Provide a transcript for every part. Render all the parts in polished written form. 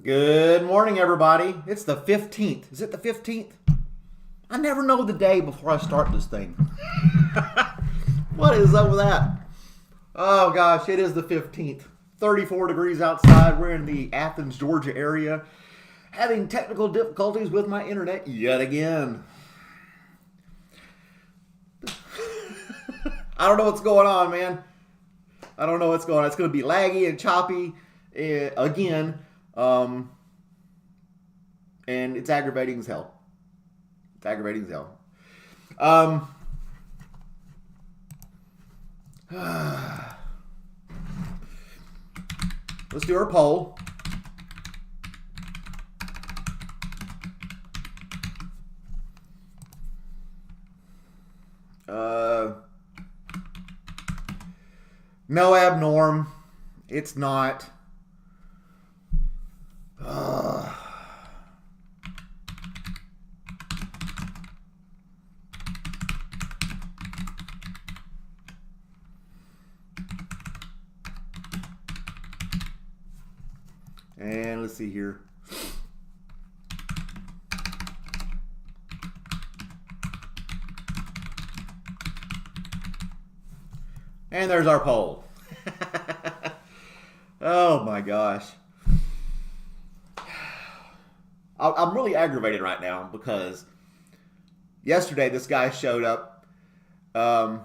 Good morning, everybody. It's the 15th. Is it the 15th? I never know the day before I start this thing. What is up with that? Oh, gosh, it is the 15th. 34 degrees outside. We're in the Athens, Georgia area. Having technical difficulties with my internet yet again. I don't know what's going on, man. I don't know what's going on. It's going to be laggy and choppy again. And it's aggravating as hell. It's aggravating as hell. Let's do our poll. No abnorm. It's not. And let's see here. And there's our poll. Oh my gosh. I'm really aggravated right now because yesterday this guy showed up at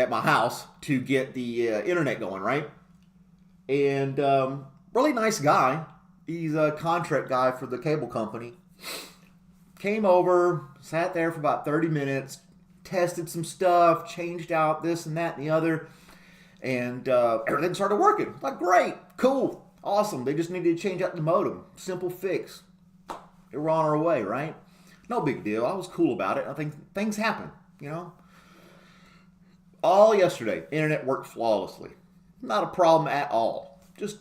my house to get the internet going, right? And really nice guy. He's a contract guy for the cable company. Came over, sat there for about 30 minutes, tested some stuff, changed out this and that and the other, and everything started working. Like, great, cool, awesome. They just needed to change out the modem. Simple fix. They were on our way, right? No big deal. I was cool about it. I think things happen, you know? All yesterday, internet worked flawlessly. Not a problem at all. Just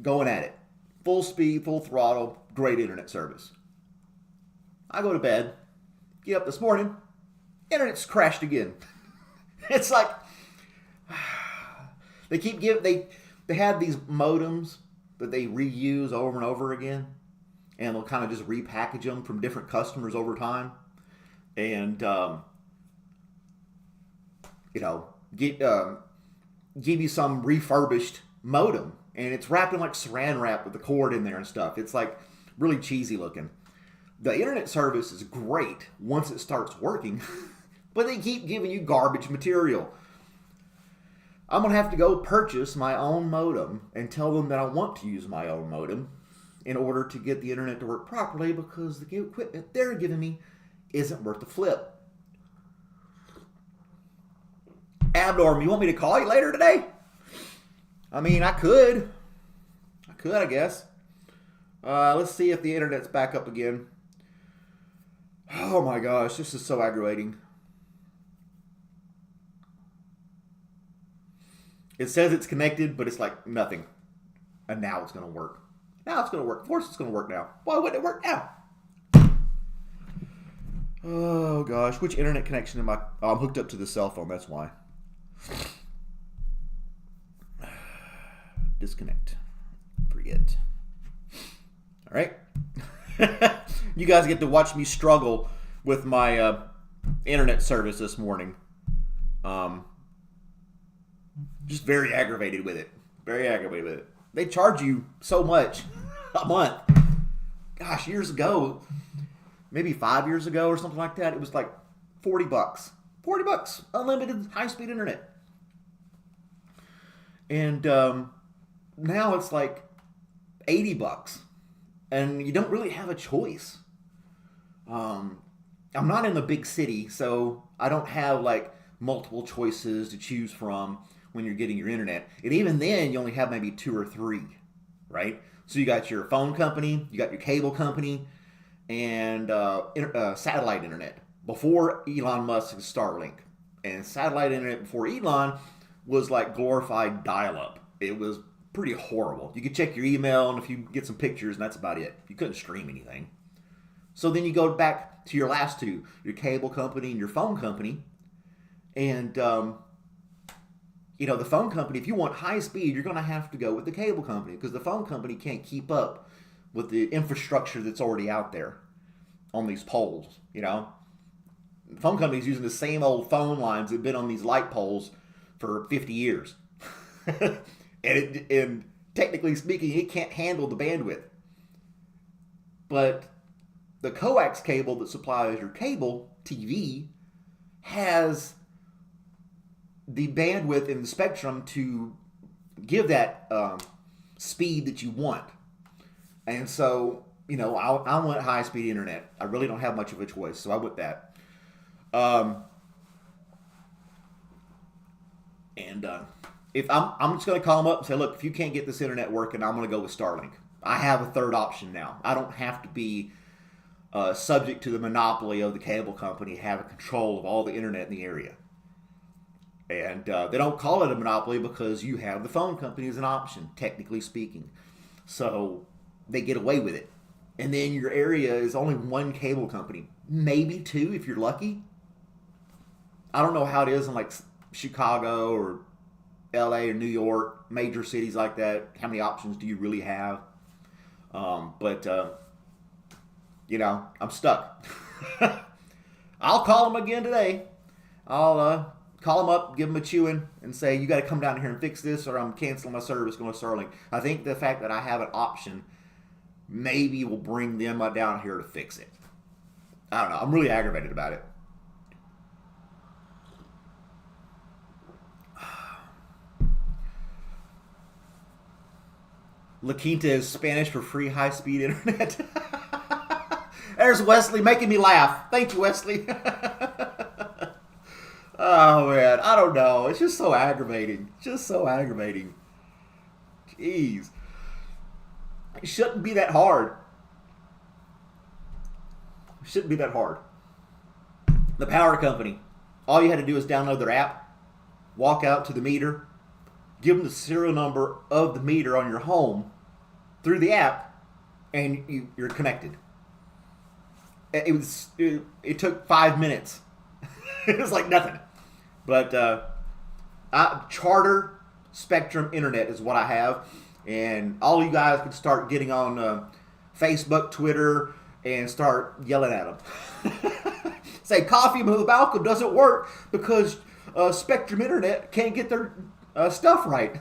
going at it. Full speed, full throttle, great internet service. I go to bed, get up this morning, internet's crashed again. It's like they have these modems that they reuse over and over again, and they'll kind of just repackage them from different customers over time, and give you some refurbished modem, and it's wrapped in like saran wrap with the cord in there and stuff. It's like really cheesy looking. The internet service is great once it starts working, but they keep giving you garbage material. I'm going to have to go purchase my own modem and tell them that I want to use my own modem in order to get the internet to work properly, because the equipment they're giving me isn't worth the flip. Abnorm, you want me to call you later today? I mean, I could, I guess. Let's see if the internet's back up again. Oh my gosh, this is so aggravating. It says it's connected, but it's like nothing. And now it's going to work. Now it's going to work. Of course it's going to work now. Why wouldn't it work now? Oh gosh, which internet connection am I? Oh, I'm hooked up to the cell phone, that's why. Disconnect. Forget. All right. You guys get to watch me struggle with my internet service this morning. Just very aggravated with it. Very aggravated with it. They charge you so much a month. Gosh, years ago, maybe 5 years ago or something like that, it was like $40. $40, unlimited high-speed internet. And now it's like $80. And you don't really have a choice. I'm not in the big city, so I don't have like multiple choices to choose from when you're getting your internet. And even then, you only have maybe 2 or 3, right? So you got your phone company, you got your cable company, and satellite internet. Before Elon Musk's Starlink. And satellite internet before Elon was like glorified dial-up. It was pretty horrible. You could check your email and if you get some pictures, and that's about it. You couldn't stream anything. So then you go back to your last two, your cable company and your phone company, and the phone company, if you want high speed, you're going to have to go with the cable company because the phone company can't keep up with the infrastructure that's already out there on these poles. The phone company's using the same old phone lines that have been on these light poles for 50 years. and technically speaking, it can't handle the bandwidth. But the coax cable that supplies your cable TV has the bandwidth and the spectrum to give that speed that you want. And so, I want high-speed internet. I really don't have much of a choice, so I want that. If I'm just going to call them up and say, look, if you can't get this internet working, I'm going to go with Starlink. I have a third option now. I don't have to be subject to the monopoly of the cable company having control of all the internet in the area. And they don't call it a monopoly because you have the phone company as an option, technically speaking. So they get away with it. And then your area is only one cable company, maybe two if you're lucky. I don't know how it is in like Chicago or LA or New York, major cities like that. How many options do you really have? But I'm stuck. I'll call them again today. I'll call them up, give them a chewing, and say, you got to come down here and fix this or I'm canceling my service going to Starlink. I think the fact that I have an option maybe will bring them down here to fix it. I don't know. I'm really aggravated about it. La Quinta is Spanish for free high-speed internet. There's Wesley making me laugh. Thank you, Wesley. Oh, man. I don't know. It's just so aggravating. Jeez. It shouldn't be that hard. The power company. All you had to do is download their app, walk out to the meter, give them the serial number of the meter on your home through the app, and you're connected. It took 5 minutes. It was like nothing. But Charter Spectrum Internet is what I have, and all you guys can start getting on Facebook, Twitter, and start yelling at them. Say, Coffee with Malcolm doesn't work because Spectrum Internet can't get their stuff right.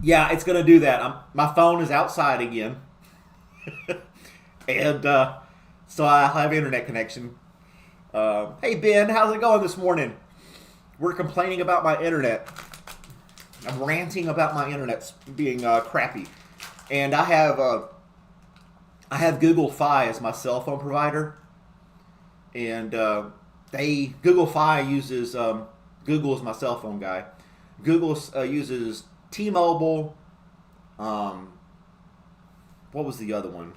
Yeah, it's going to do that. My phone is outside again. And so I have internet connection. Hey, Ben, how's it going this morning? We're complaining about my internet. I'm ranting about my internet being crappy. And I have Google Fi as my cell phone provider. And Google Fi uses, Google is my cell phone guy. Google uses T-Mobile. What was the other one?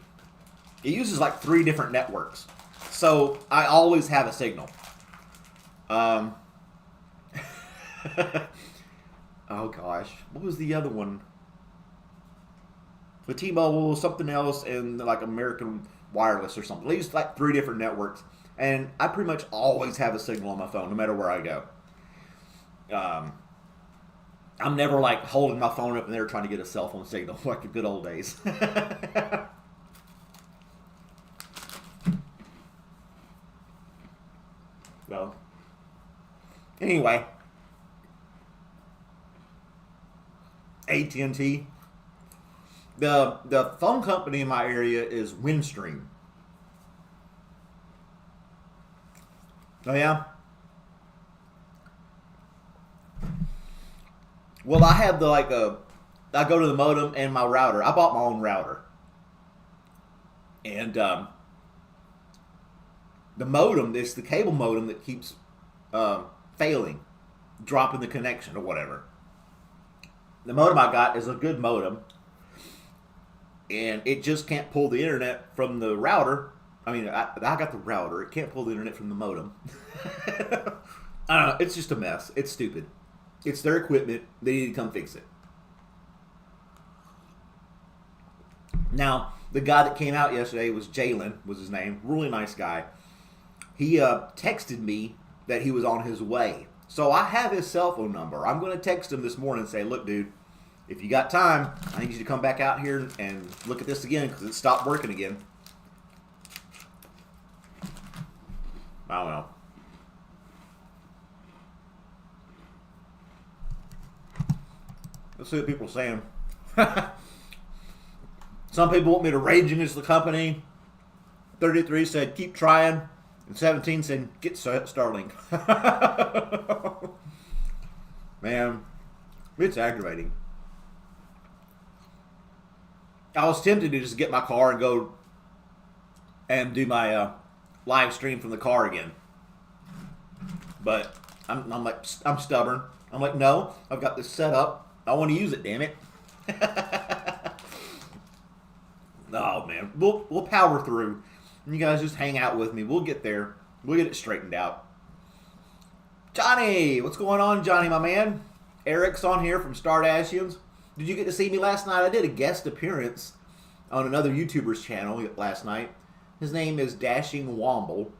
It uses like 3 different networks. So I always have a signal. Oh gosh. What was the other one? The T-Mobile, something else, and like American Wireless or something. They use like 3 different networks. And I pretty much always have a signal on my phone, no matter where I go. I'm never like holding my phone up and they're trying to get a cell phone signal like the good old days. So, anyway, AT&T. The phone company in my area is Windstream. Oh yeah. Well, I have I go to the modem and my router. I bought my own router. And the modem, it's the cable modem that keeps failing, dropping the connection or whatever. The modem I got is a good modem. And it just can't pull the internet from the router. I mean, I got the router. It can't pull the internet from the modem. I don't know. It's just a mess. It's stupid. It's their equipment. They need to come fix it. Now, the guy that came out yesterday was Jalen, was his name. Really nice guy. he texted me that he was on his way. So I have his cell phone number. I'm going to text him this morning and say, look, dude, if you got time, I need you to come back out here and look at this again because it stopped working again. I don't know. Let's see what people are saying. Some people want me to rage against the company. 33 said, keep trying. And 17 said, get Starlink. Man, it's aggravating. I was tempted to just get my car and go and do my live stream from the car again. But I'm stubborn. I'm like, no, I've got this set up. I want to use it, damn it. Oh, man. We'll power through. You guys just hang out with me. We'll get there. We'll get it straightened out. Johnny! What's going on, Johnny, my man? Eric's on here from Stardashians. Did you get to see me last night? I did a guest appearance on another YouTuber's channel last night. His name is Dashing Womble.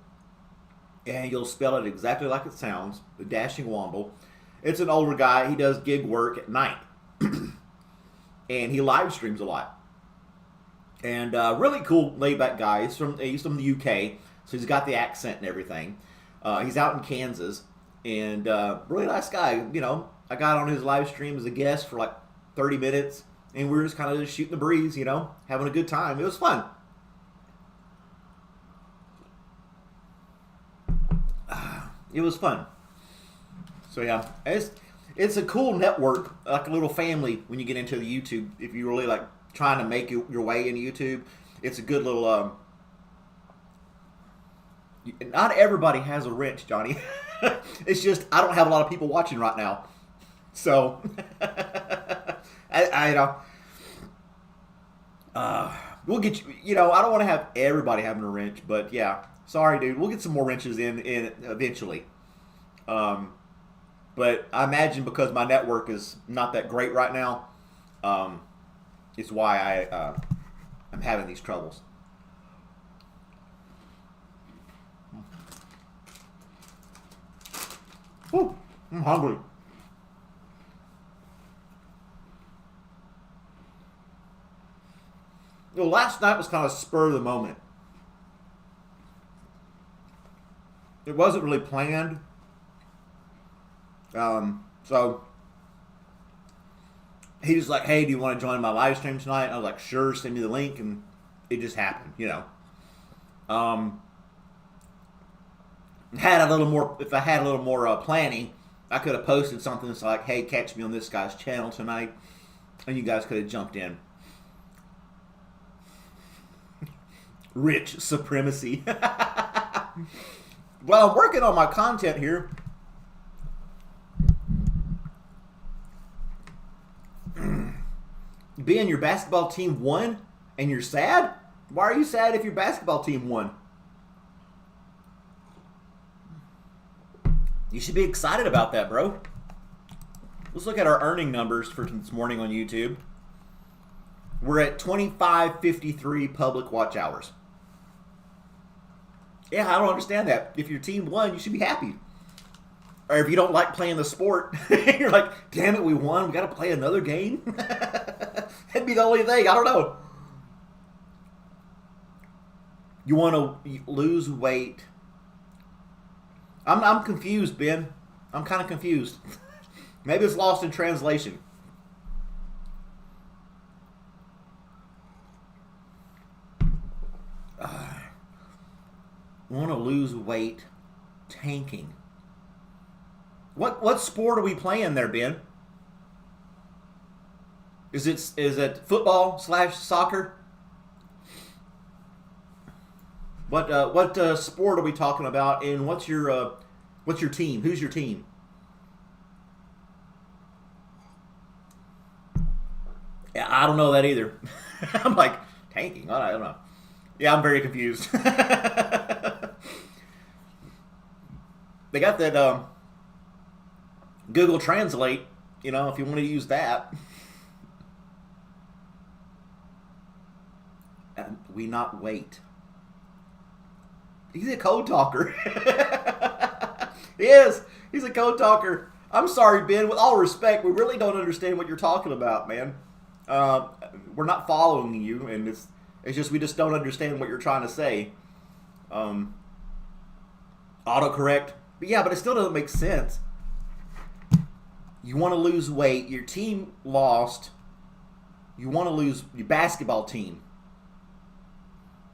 And you'll spell it exactly like it sounds. The Dashing Womble. It's an older guy. He does gig work at night. And he live streams a lot. And really cool, laid-back guy. He's from the UK, so he's got the accent and everything. He's out in Kansas, and really nice guy. You know, I got on his live stream as a guest for like 30 minutes, and we were just kind of just shooting the breeze, you know, having a good time. It was fun. It was fun. So yeah, it's a cool network, like a little family when you get into the YouTube. If you really like trying to make your way into YouTube, it's a good little. Not everybody has a wrench, Johnny. It's just I don't have a lot of people watching right now, so I know. We'll get you. You know, I don't want to have everybody having a wrench, but yeah, sorry, dude. We'll get some more wrenches in eventually. But I imagine because my network is not that great right now, is why I'm having these troubles. Whew, I'm hungry. You know, last night was kind of spur of the moment. It wasn't really planned. So he was like, hey, do you want to join my live stream tonight? And I was like, sure, send me the link. And it just happened, you know. Had a little more, if I had a little more planning, I could have posted something that's like, hey, catch me on this guy's channel tonight. And you guys could have jumped in. Rich supremacy. Well, I'm working on my content here. Being your basketball team won and you're sad? Why are you sad if your basketball team won? You should be excited about that, bro. Let's look at our earning numbers for this morning on YouTube. We're at 2553 public watch hours. Yeah, I don't understand that. If your team won, you should be happy. Or if you don't like playing the sport, you're like, damn it, we won. We got to play another game? That'd be the only thing. I don't know. You want to lose weight. I'm confused, Ben. I'm kind of confused. Maybe it's lost in translation. Want to lose weight tanking. What sport are we playing there, Ben? Is it football / soccer? What sport are we talking about? And what's your team? Who's your team? Yeah, I don't know that either. I'm like tanking. I don't know. Yeah, I'm very confused. They got that Google Translate, you know, if you want to use that. And we not wait. He's a code talker. He is. He's a code talker. I'm sorry, Ben. With all respect, we really don't understand what you're talking about, man. We're not following you, and it's just we just don't understand what you're trying to say. Autocorrect. But yeah, but it still doesn't make sense. You want to lose weight. Your team lost. You want to lose your basketball team.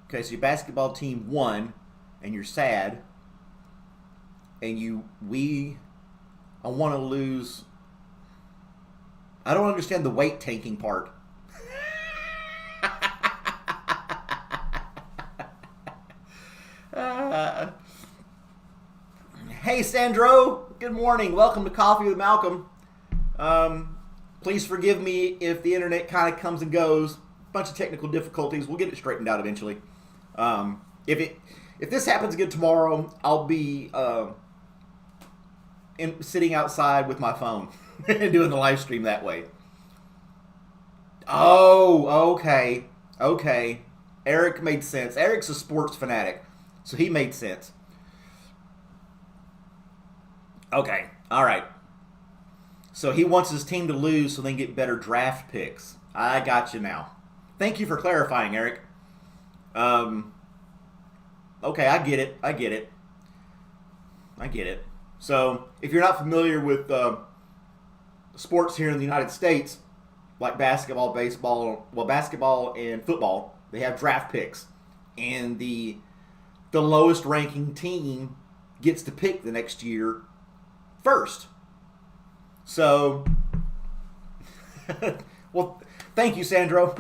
Okay, so your basketball team won, and you're sad. And I want to lose. I don't understand the weight tanking part. Hey, Sandro. Good morning. Welcome to Coffee with Malcolm. Please forgive me if the internet kind of comes and goes. Bunch of technical difficulties. We'll get it straightened out eventually. If this happens again tomorrow, I'll be sitting outside with my phone and doing the live stream that way. Oh, okay. Eric made sense. Eric's a sports fanatic, so he made sense. Okay, all right. So he wants his team to lose so they can get better draft picks. I got you now. Thank you for clarifying, Eric. Okay, I get it. So if you're not familiar with sports here in the United States, like basketball, baseball, basketball and football, they have draft picks. And the lowest ranking team gets to pick the next year first. So, well, thank you, Sandro.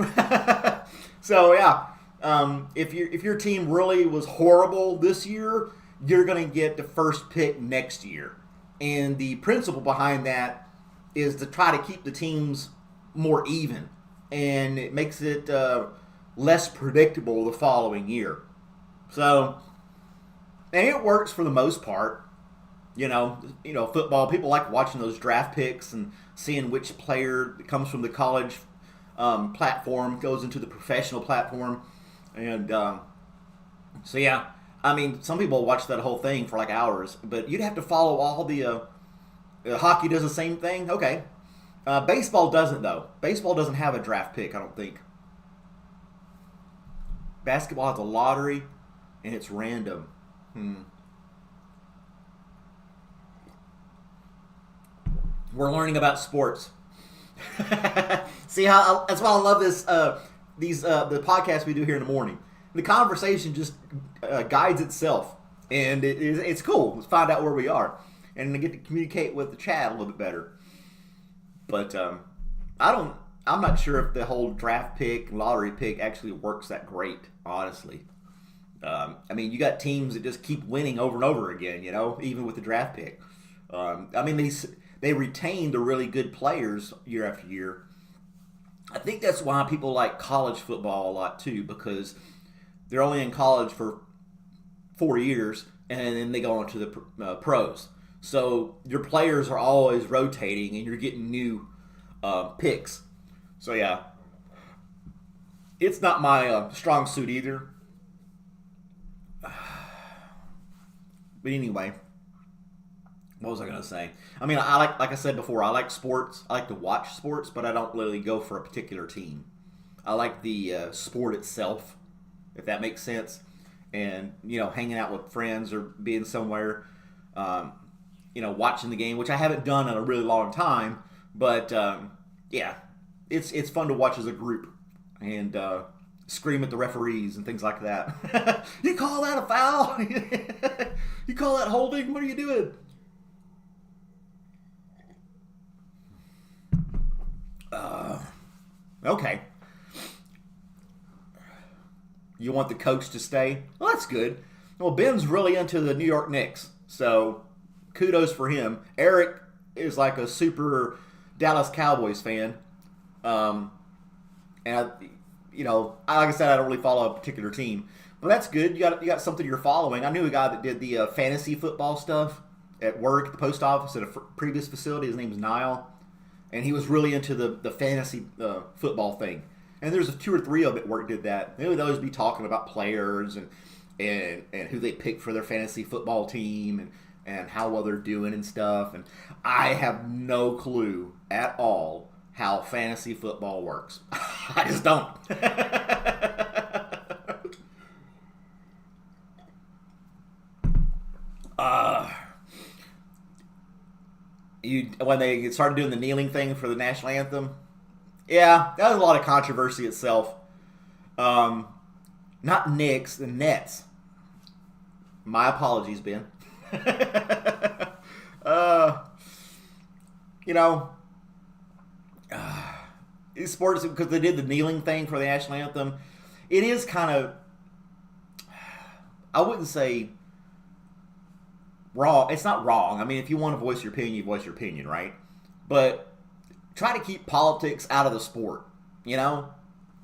So, yeah, if your team really was horrible this year, you're going to get the first pick next year. And the principle behind that is to try to keep the teams more even. And it makes it less predictable the following year. So, and it works for the most part. You know, football, people like watching those draft picks and seeing which player that comes from the college platform goes into the professional platform. And so, yeah, I mean, some people watch that whole thing for like hours, but you'd have to follow all the hockey does the same thing. Okay. Baseball doesn't, though. Baseball doesn't have a draft pick, I don't think. Basketball has a lottery, and it's random. We're learning about sports. See how that's why I love this. The podcasts we do here in the morning. The conversation just guides itself, and it's cool. Let's find out where we are, and to get to communicate with the chat a little bit better. But I'm not sure if the whole draft pick, lottery pick actually works that great. Honestly, I mean, you got teams that just keep winning over and over again. Even with the draft pick. I mean, they retain the really good players year after year. I think that's why people like college football a lot too, because they're only in college for 4 years and then they go on to the pros. So your players are always rotating and you're getting new picks. So yeah, it's not my strong suit either. But anyway. What was I going to say? I mean, like I said before, I like sports. I like to watch sports, but I don't really go for a particular team. I like the sport itself, if that makes sense. And, hanging out with friends or being somewhere, watching the game, which I haven't done in a really long time. But, yeah, it's fun to watch as a group and scream at the referees and things like that. You call that a foul? You call that holding? What are you doing? Okay. You want the coach to stay? Well, that's good. Well, Ben's really into the New York Knicks, so kudos for him. Eric is like a super Dallas Cowboys fan. And, like I said, I don't really follow a particular team. But that's good. You got something you're following. I knew a guy that did the fantasy football stuff at work, at the post office, at a previous facility. His name's Niall. And he was really into the fantasy football thing. And there's 2 or 3 of them at work did that. They would always be talking about players and and who they pick for their fantasy football team and how well they're doing and stuff. And I have no clue at all how fantasy football works. I just don't. When they started doing the kneeling thing for the national anthem, yeah, that was a lot of controversy itself. Not Knicks, the Nets. My apologies, Ben. You know, sports, because they did the kneeling thing for the national anthem, it is kind of, I wouldn't say wrong. It's not wrong. I mean, if you want to voice your opinion, you voice your opinion, right? But try to keep politics out of the sport. You know,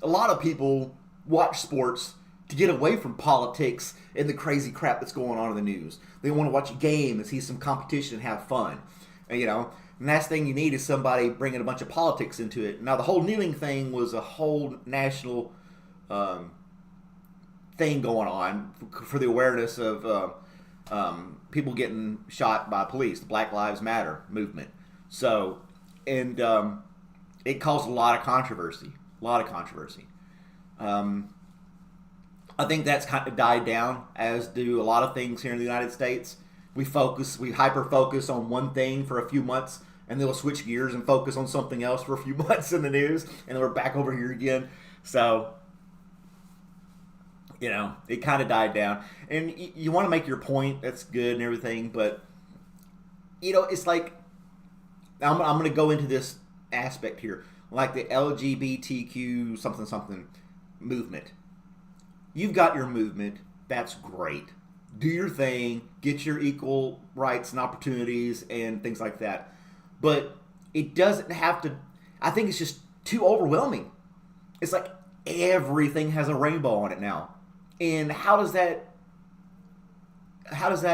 a lot of people watch sports to get away from politics and the crazy crap that's going on in the news. They want to watch a game and see some competition and have fun. And, you know, the last thing you need is somebody bringing a bunch of politics into it. Now, the whole kneeling thing was a whole national thing going on for the awareness of people getting shot by police, the Black Lives Matter movement. So, and it caused a lot of controversy. I think that's kind of died down, as do a lot of things here in the United States. We hyper focus on one thing for a few months, and then we'll switch gears and focus on something else for a few months in the news, and then we're back over here again. So, you know, it kind of died down. And you want to make your point, that's good and everything, but, you know, it's like, I'm going to go into this aspect here, like the LGBTQ something movement. You've got your movement. That's great. Do your thing. Get your equal rights and opportunities and things like that. But it doesn't have to. I think it's just too overwhelming. It's like everything has a rainbow on it now. And how does that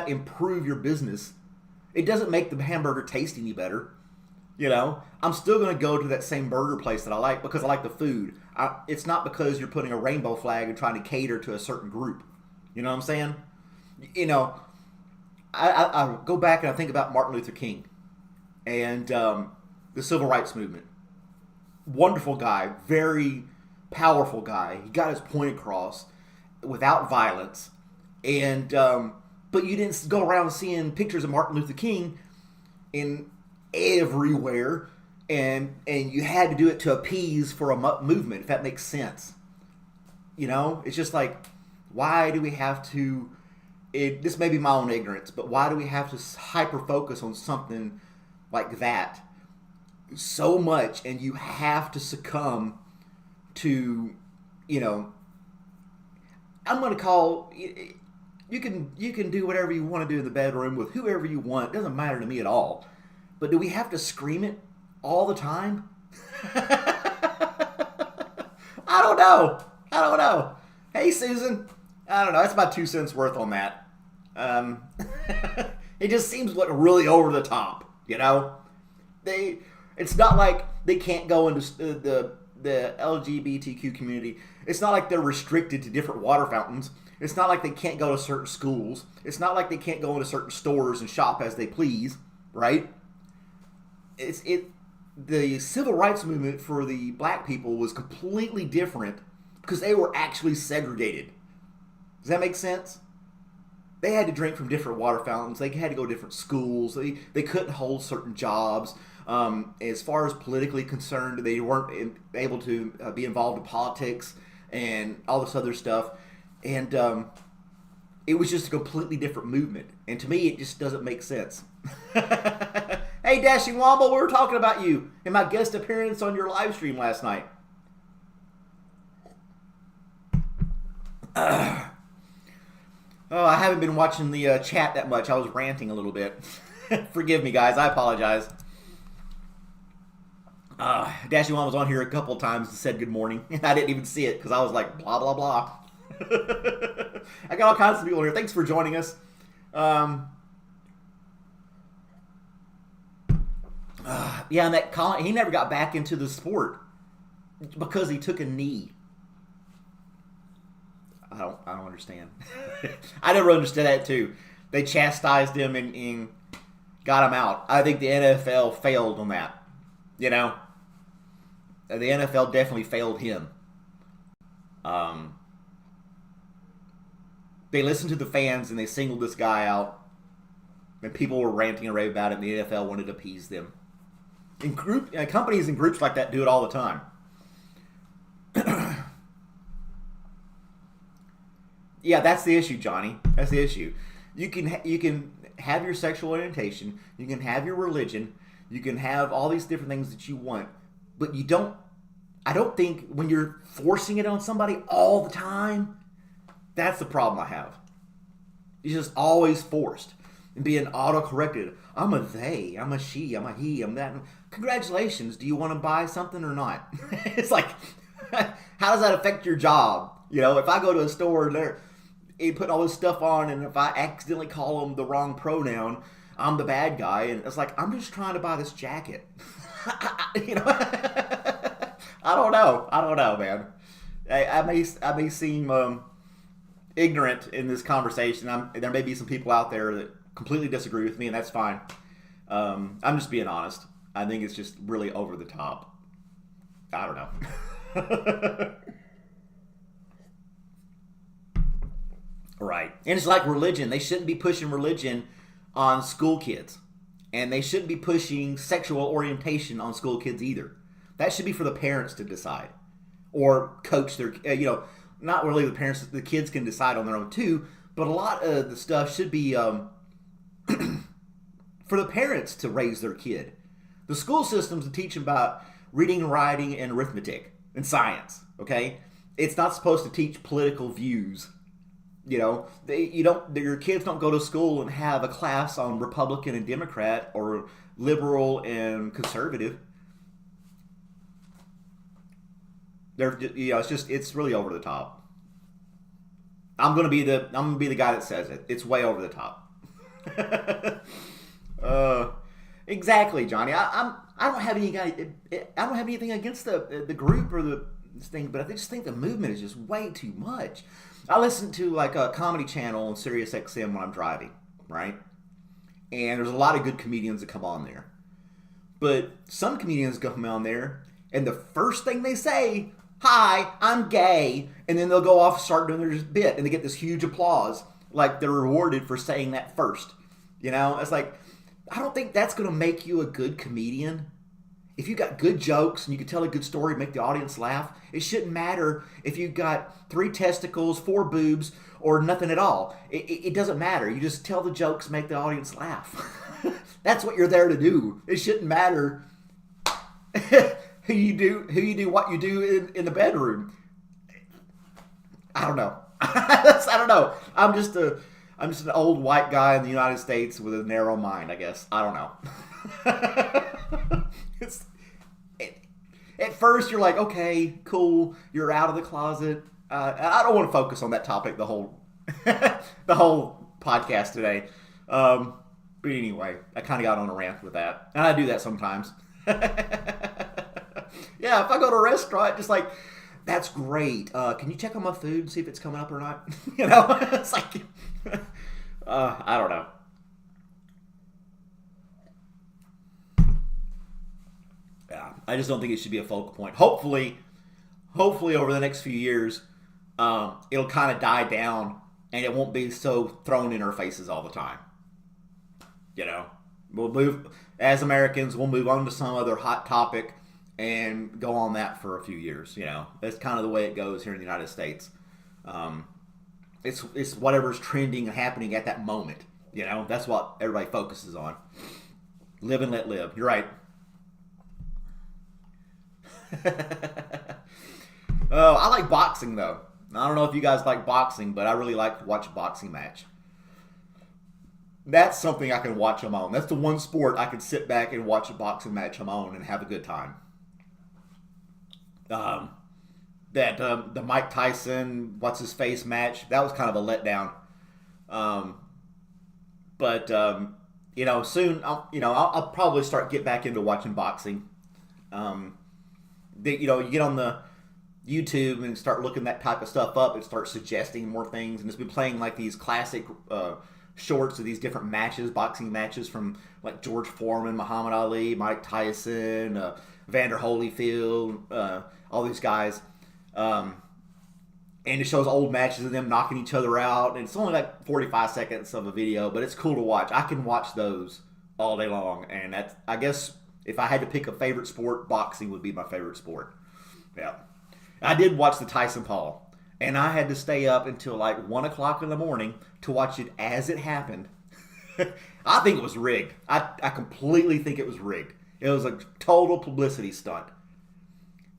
improve your business? It doesn't make the hamburger taste any better. You know, I'm still going to go to that same burger place that I like because I like the food. It's not because you're putting a rainbow flag and trying to cater to a certain group. You know what I'm saying? You know, I go back and I think about Martin Luther King and the civil rights movement. Wonderful guy, very powerful guy. He got his point across without violence. And but you didn't go around seeing pictures of Martin Luther King in everywhere, and you had to do it to appease for a movement, if that makes sense. You know, it's just like, why do we have to, this may be my own ignorance, but why do we have to hyper focus on something like that so much, and you have to succumb to, you know, I'm going to call, you can do whatever you want to do in the bedroom with whoever you want, it doesn't matter to me at all. But do we have to scream it all the time? I don't know. Hey, Susan. I don't know. That's my 2 cents worth on that. It just seems like really over the top, you know? It's not like they can't go into the LGBTQ community. It's not like they're restricted to different water fountains. It's not like they can't go to certain schools. It's not like they can't go into certain stores and shop as they please, right? The civil rights movement for the black people was completely different because they were actually segregated. Does that make sense? They had to drink from different water fountains. They had to go to different schools. They couldn't hold certain jobs. As far as politically concerned, they weren't able to be involved in politics and all this other stuff. And it was just a completely different movement. And to me, it just doesn't make sense. Hey, Dashing Womble, we were talking about you in my guest appearance on your live stream last night. Oh, I haven't been watching the chat that much. I was ranting a little bit. Forgive me, guys. I apologize. Dashing Womble was on here a couple of times and said good morning. I didn't even see it because I was like, blah, blah, blah. I got all kinds of people here. Thanks for joining us. Yeah, and that Colin, he never got back into the sport because he took a knee. I don't understand. I never understood that too. They chastised him and got him out. I think the NFL failed on that. You know, the NFL definitely failed him. They listened to the fans and they singled this guy out. And people were ranting and raving about it, and the NFL wanted to appease them. Companies and groups like that do it all the time. Yeah, that's the issue, Johnny. That's the issue. You can have your sexual orientation, you can have your religion, you can have all these different things that you want, but you don't. I don't think when you're forcing it on somebody all the time, that's the problem I have. It's just always forced and being auto-corrected. I'm a they, I'm a she, I'm a he, I'm that. Congratulations. Do you want to buy something or not? It's like, how does that affect your job? You know, if I go to a store and they're putting all this stuff on, and if I accidentally call them the wrong pronoun, I'm the bad guy, and it's like, I'm just trying to buy this jacket. You know, I don't know, man. I may seem ignorant in this conversation. There may be some people out there that completely disagree with me, and that's fine. I'm just being honest. I think it's just really over the top. I don't know. Right. And it's like religion. They shouldn't be pushing religion on school kids. And they shouldn't be pushing sexual orientation on school kids either. That should be for the parents to decide. Or coach their, not really the parents. The kids can decide on their own too. But a lot of the stuff should be for the parents to raise their kid. The school system's to teach them about reading, writing, and arithmetic and science. Okay? It's not supposed to teach political views. You know, your kids don't go to school and have a class on Republican and Democrat or liberal and conservative. It's really over the top. I'm gonna be the guy that says it. It's way over the top. Exactly, Johnny. I don't have anything against the group or this thing, but I just think the movement is just way too much. I listen to like a comedy channel on Sirius XM when I'm driving, right? And there's a lot of good comedians that come on there. But some comedians come on there, and the first thing they say, "Hi, I'm gay," and then they'll go off and start doing their bit, and they get this huge applause, like they're rewarded for saying that first. You know, it's like, I don't think that's going to make you a good comedian. If you got good jokes and you can tell a good story, make the audience laugh, it shouldn't matter if you got 3 testicles, 4 boobs, or nothing at all. It doesn't matter. You just tell the jokes, make the audience laugh. That's what you're there to do. It shouldn't matter who you do, what you do in the bedroom. I don't know. I don't know. I'm just an old white guy in the United States with a narrow mind, I guess. I don't know. At first, you're like, okay, cool, you're out of the closet. I don't want to focus on that topic the whole podcast today. But anyway, I kind of got on a rant with that, and I do that sometimes. Yeah, if I go to a restaurant, just like, that's great. Can you check on my food and see if it's coming up or not? You know, it's like, I don't know. Yeah, I just don't think it should be a focal point. Hopefully over the next few years, it'll kind of die down and it won't be so thrown in our faces all the time. You know, as Americans, we'll move on to some other hot topic and go on that for a few years. You know, that's kind of the way it goes here in the United States. It's whatever's trending and happening at that moment. You know, that's what everybody focuses on. Live and let live. You're right. Oh, I like boxing though. I don't know if you guys like boxing, but I really like to watch a boxing match. That's something I can watch on my own. That's the one sport I can sit back and watch a boxing match on my own and have a good time. The Mike Tyson, what's his face match, that was kind of a letdown. But soon, I'll probably get back into watching boxing. You get on YouTube and start looking that type of stuff up, it starts suggesting more things, and it's been playing like these classic shorts of these different matches, boxing matches from like George Foreman, Muhammad Ali, Mike Tyson, Vander Holyfield, all these guys. And it shows old matches of them knocking each other out. And it's only like 45 seconds of a video, but it's cool to watch. I can watch those all day long. And that's, I guess, if I had to pick a favorite sport, boxing would be my favorite sport. Yeah. I did watch the Tyson Paul. And I had to stay up until like 1 o'clock in the morning to watch it as it happened. I think it was rigged. I completely think it was rigged. It was a total publicity stunt.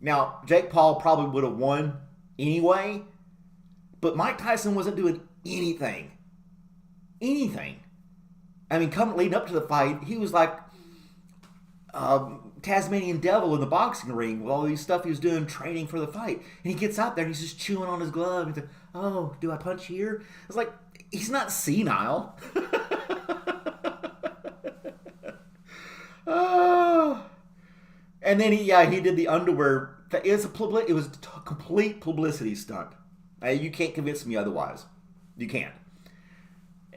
Now, Jake Paul probably would have won anyway, but Mike Tyson wasn't doing anything. Anything. I mean, leading up to the fight, he was like Tasmanian devil in the boxing ring with all these stuff he was doing training for the fight. And he gets out there and he's just chewing on his glove. He's like, oh, do I punch here? It's like, he's not senile. And then he did the underwear. It was a complete publicity stunt. You can't convince me otherwise. You can't.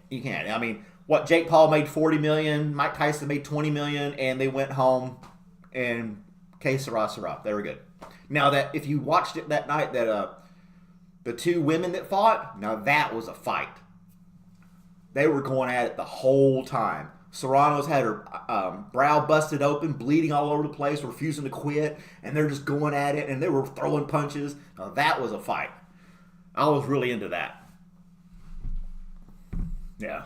You can't. I mean, what, Jake Paul made $40 million, Mike Tyson made $20 million, and they went home and que sera, sera. They were good. Now that if you watched it that night, that the two women that fought, now that was a fight. They were going at it the whole time. Serrano's had her brow busted open, bleeding all over the place, refusing to quit, and they're just going at it, and they were throwing punches. Now, that was a fight. I was really into that. Yeah.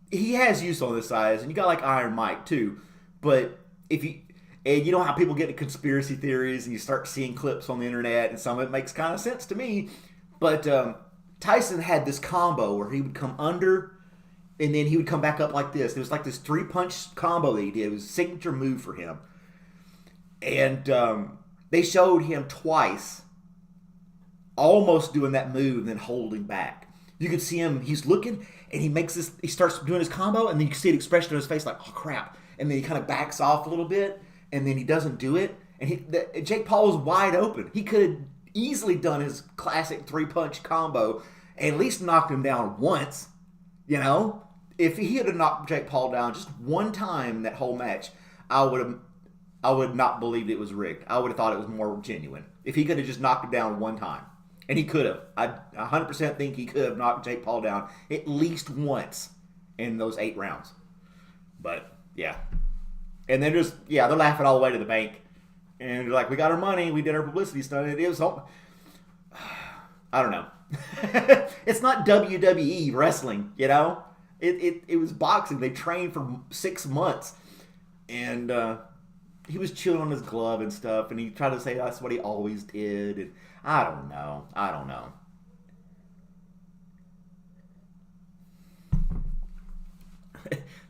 He has use on his size, and you got like Iron Mike too. But and you know how people get into conspiracy theories, and you start seeing clips on the internet, and some of it makes kind of sense to me. But Tyson had this combo where he would come under, and then he would come back up like this. It was like this 3-punch combo that he did. It was a signature move for him. And they showed him twice almost doing that move and then holding back. You could see him, he's looking, and he starts doing his combo, and then you can see an expression on his face like, oh, crap. And then he kind of backs off a little bit, and then he doesn't do it. And Jake Paul was wide open. He could have easily done his classic 3-punch combo and at least knocked him down once. You know, if he had knocked Jake Paul down just one time that whole match, I would not believe it was rigged. I would have thought it was more genuine. If he could have just knocked him down one time. And he could have. I 100% think he could have knocked Jake Paul down at least once in those 8 rounds. But, yeah. And they're laughing all the way to the bank. And they're like, we got our money. We did our publicity stunt. It was all... I don't know. It's not WWE wrestling, you know? It was boxing. They trained for 6 months. And he was chewing on his glove and stuff. And he tried to say that's what he always did. And I don't know.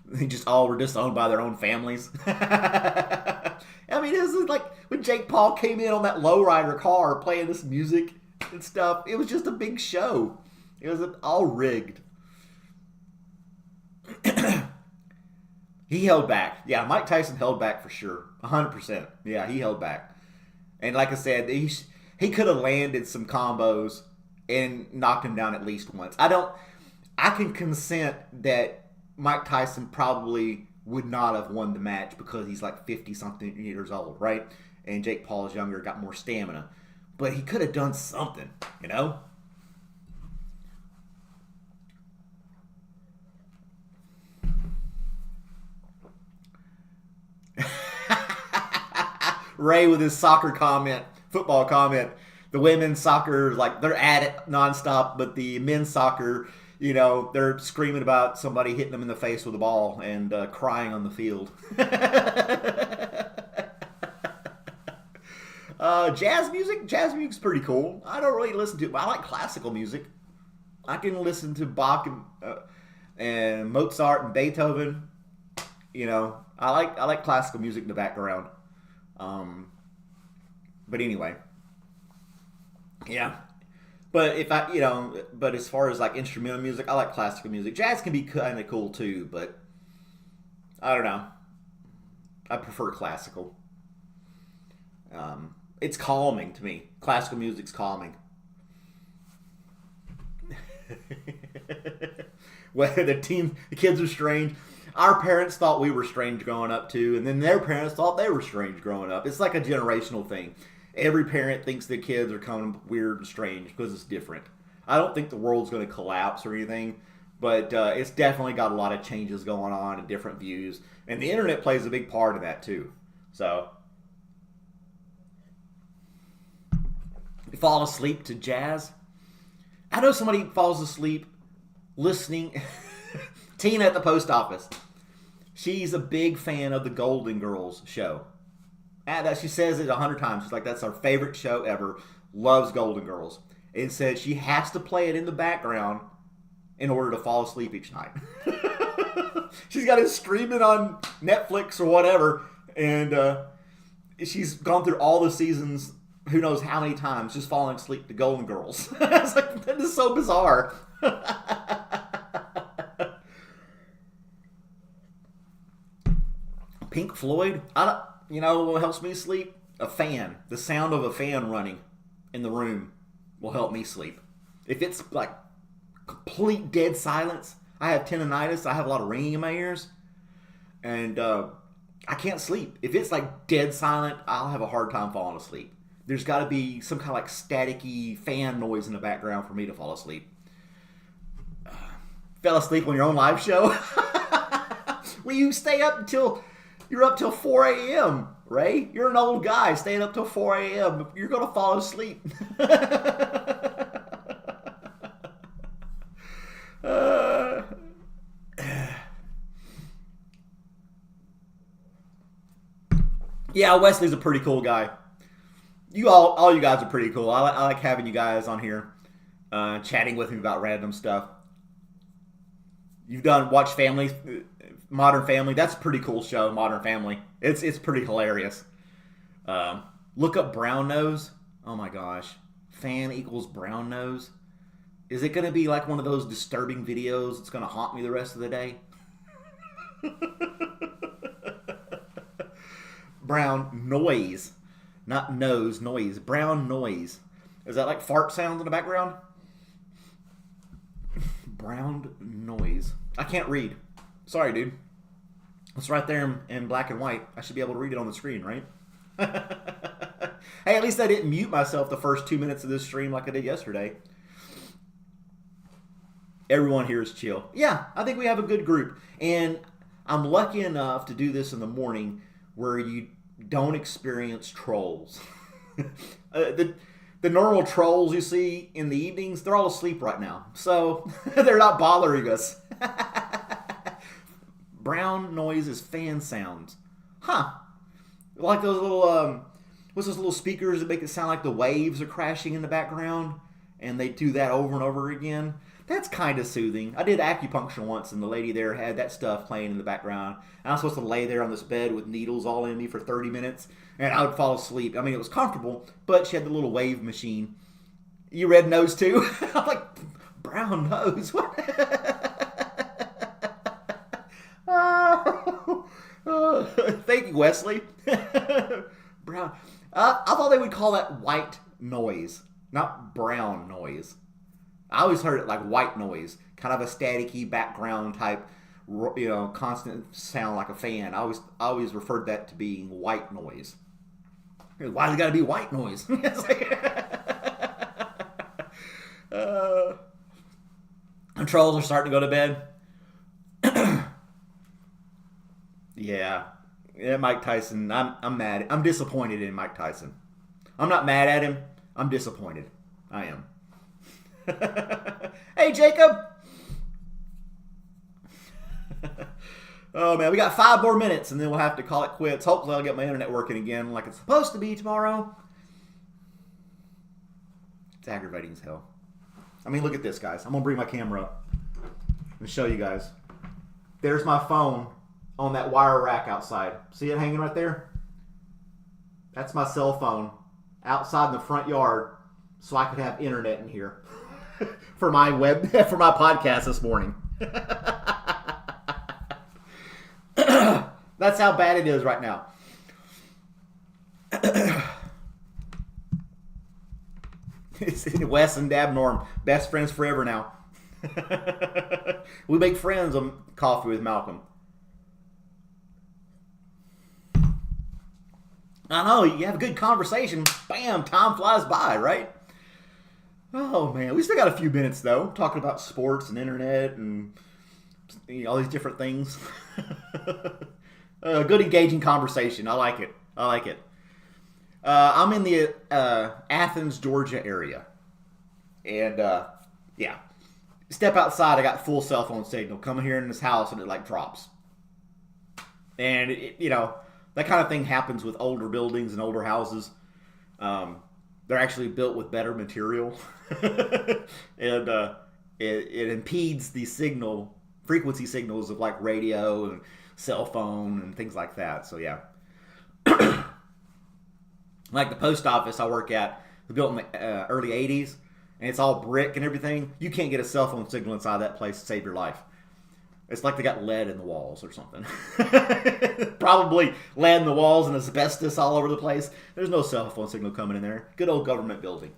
They just all were disowned by their own families. I mean, it was like when Jake Paul came in on that lowrider car playing this music and stuff. It was just a big show. It was all rigged. He held back. Yeah, Mike Tyson held back for sure. 100%. Yeah, he held back. And like I said, he could have landed some combos and knocked him down at least once. I can consent that Mike Tyson probably would not have won the match because he's like 50-something years old, right? And Jake Paul is younger, got more stamina. But he could have done something, you know? Ray with his soccer comment, football comment. The women's soccer, like, they're at it nonstop, but the men's soccer, you know, they're screaming about somebody hitting them in the face with a ball and crying on the field. Jazz music's pretty cool. I don't really listen to it, but I like classical music. I can listen to Bach and Mozart and Beethoven. You know, I like classical music in the background. But anyway, yeah. But but as far as like instrumental music, I like classical music. Jazz can be kind of cool too, but I don't know. I prefer classical. It's calming to me. Classical music's calming. Well, the kids are strange. Our parents thought we were strange growing up too, and then their parents thought they were strange growing up. It's like a generational thing. Every parent thinks their kids are kind of weird and strange because it's different. I don't think the world's going to collapse or anything, but it's definitely got a lot of changes going on and different views, and the internet plays a big part of that too. So, you fall asleep to jazz. I know somebody falls asleep listening. Tina at the post office. She's a big fan of the Golden Girls show. And that she says it 100 times. She's like, that's our favorite show ever. Loves Golden Girls. And said she has to play it in the background in order to fall asleep each night. She's got it streaming on Netflix or whatever. And she's gone through all the seasons, who knows how many times, just falling asleep to Golden Girls. It's like, that is so bizarre. Pink Floyd, you know what helps me sleep? A fan. The sound of a fan running in the room will help me sleep. If it's like complete dead silence, I have tinnitus, I have a lot of ringing in my ears, and I can't sleep. If it's like dead silent, I'll have a hard time falling asleep. There's got to be some kind of like staticky fan noise in the background for me to fall asleep. Fell asleep on your own live show? Will you stay up until... You're up till 4 a.m., Ray. You're an old guy staying up till 4 a.m. You're going to fall asleep. Yeah, Wesley's a pretty cool guy. All you guys are pretty cool. I like having you guys on here, chatting with me about random stuff. You've watched Modern Family. That's a pretty cool show, Modern Family. It's pretty hilarious. Look up brown nose. Oh my gosh. Fan equals brown nose. Is it going to be like one of those disturbing videos that's going to haunt me the rest of the day? Brown noise. Not nose, noise. Brown noise. Is that like fart sounds in the background? Brown noise. I can't read. Sorry, dude. It's right there in black and white. I should be able to read it on the screen, right? Hey, at least I didn't mute myself the first 2 minutes of this stream like I did yesterday. Everyone here is chill. Yeah, I think we have a good group. And I'm lucky enough to do this in the morning where you don't experience trolls. The normal trolls you see in the evenings, they're all asleep right now. So they're not bothering us. Brown noise is fan sounds. Huh. Like those little, what's those little speakers that make it sound like the waves are crashing in the background? And they do that over and over again. That's kind of soothing. I did acupuncture once, and the lady there had that stuff playing in the background. And I was supposed to lay there on this bed with needles all in me for 30 minutes, and I would fall asleep. I mean, it was comfortable, but she had the little wave machine. You red nose too? I'm like, brown nose? What? Thank you, Wesley. Brown. I thought they would call that white noise, not brown noise. I always heard it like white noise, kind of a staticky background type, constant sound like a fan. I always referred that to being white noise. Why's it got to be white noise? It's like, and trolls are starting to go to bed. Yeah, Mike Tyson. I'm mad. I'm disappointed in Mike Tyson. I'm not mad at him. I'm disappointed. I am. Hey, Jacob. Oh, man. We got 5 more minutes, and then we'll have to call it quits. Hopefully, I'll get my internet working again like it's supposed to be tomorrow. It's aggravating as hell. I mean, look at this, guys. I'm going to bring my camera up and show you guys. There's my phone on that wire rack outside. See it hanging right there? That's my cell phone outside in the front yard so I could have internet in here. for my podcast this morning. That's how bad it is right now. Wes and Abnorm, best friends forever now. We make friends on Coffee with Malcolm. I know, you have a good conversation, bam, time flies by, right? Oh man, we still got a few minutes though, talking about sports and internet and all these different things. Good engaging conversation. I like it. I'm in the Athens, Georgia area. And yeah, step outside, I got full cell phone signal. Come here in this house and it like drops. And that kind of thing happens with older buildings and older houses. They're actually built with better material. And it impedes the frequency signals of like radio and cell phone and things like that. So yeah. Like the post office I work at, was built in the early 80s, and it's all brick and everything. You can't get a cell phone signal inside that place to save your life. It's like they got lead in the walls or something. Probably lead in the walls and asbestos all over the place. There's no cell phone signal coming in there. Good old government building,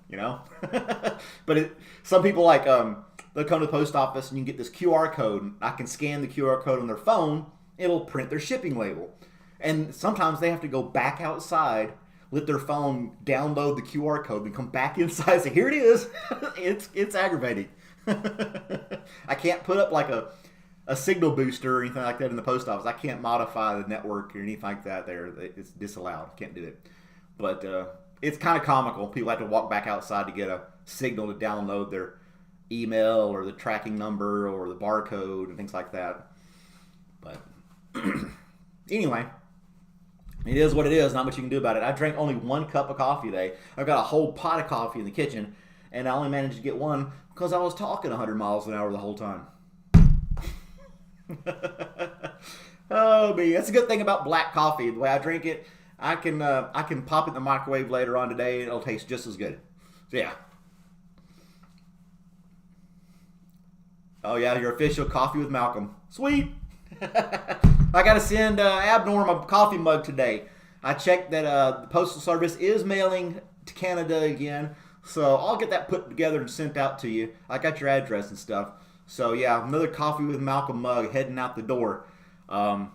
But some people they'll come to the post office and you can get this QR code. And I can scan the QR code on their phone. It'll print their shipping label. And sometimes they have to go back outside, let their phone download the QR code, and come back inside and say, here it is. It's aggravating. I can't put up like a signal booster or anything like that in the post office. I can't modify the network or anything like that there. It's disallowed. Can't do it. But it's kind of comical. People have to walk back outside to get a signal to download their email or the tracking number or the barcode and things like that. But anyway, it is what it is. Not much you can do about it. I drank only 1 cup of coffee today. I've got a whole pot of coffee in the kitchen, and I only managed to get one because I was talking 100 miles an hour the whole time. Oh man, that's a good thing about black coffee. The way I drink it, I can pop it in the microwave later on today, and it'll taste just as good. So yeah. Oh yeah, your official Coffee with Malcolm. Sweet. I gotta send Abnorm a coffee mug today. I checked that the Postal Service is mailing to Canada again, so I'll get that put together and sent out to you. I got your address and stuff. So yeah, another Coffee with Malcolm mug heading out the door. QR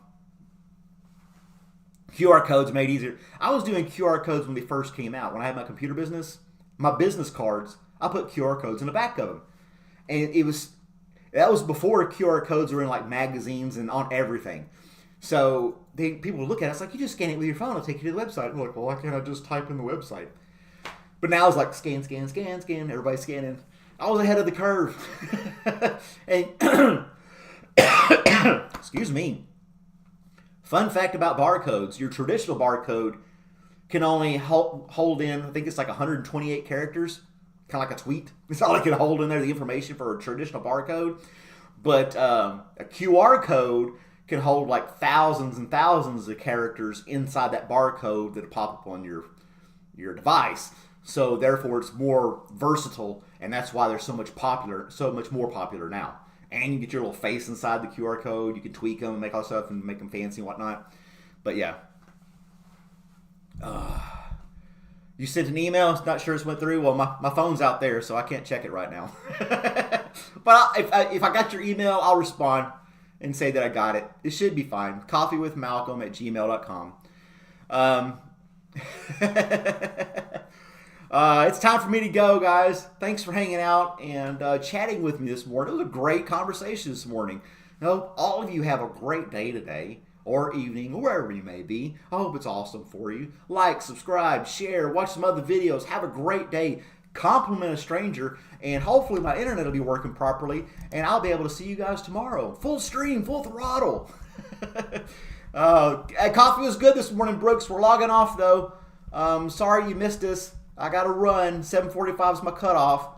codes made easier. I was doing QR codes when they first came out. When I had my computer business, my business cards, I put QR codes in the back of them, and that was before QR codes were in like magazines and on everything. So people would look at it, it's like, you just scan it with your phone, it'll take you to the website. I'm like, well, why can't I just type in the website? But now it's like scan, everybody's scanning. I was ahead of the curve. And excuse me. Fun fact about barcodes, your traditional barcode can only hold in, I think it's like 128 characters, kind of like a tweet. It's all it can hold in there, the information for a traditional barcode. But a QR code can hold like thousands and thousands of characters inside that barcode that pop up on your device. So therefore, it's more versatile, and that's why they're so much more popular now. And you get your little face inside the QR code. You can tweak them and make all that stuff and make them fancy and whatnot. But yeah. You sent an email, not sure it went through. Well, my phone's out there, so I can't check it right now. But if I got your email, I'll respond and say that I got it. It should be fine. coffeewithmalcolm@gmail.com. It's time for me to go, guys. Thanks for hanging out and chatting with me this morning. It was a great conversation this morning. I hope all of you have a great day today or evening, or wherever you may be. I hope it's awesome for you. Like, subscribe, share, watch some other videos. Have a great day. Compliment a stranger, and hopefully my internet will be working properly, and I'll be able to see you guys tomorrow. Full stream, full throttle. Coffee was good this morning, Brooks. We're logging off, though. Sorry you missed us. I got to run. 7:45 is my cutoff.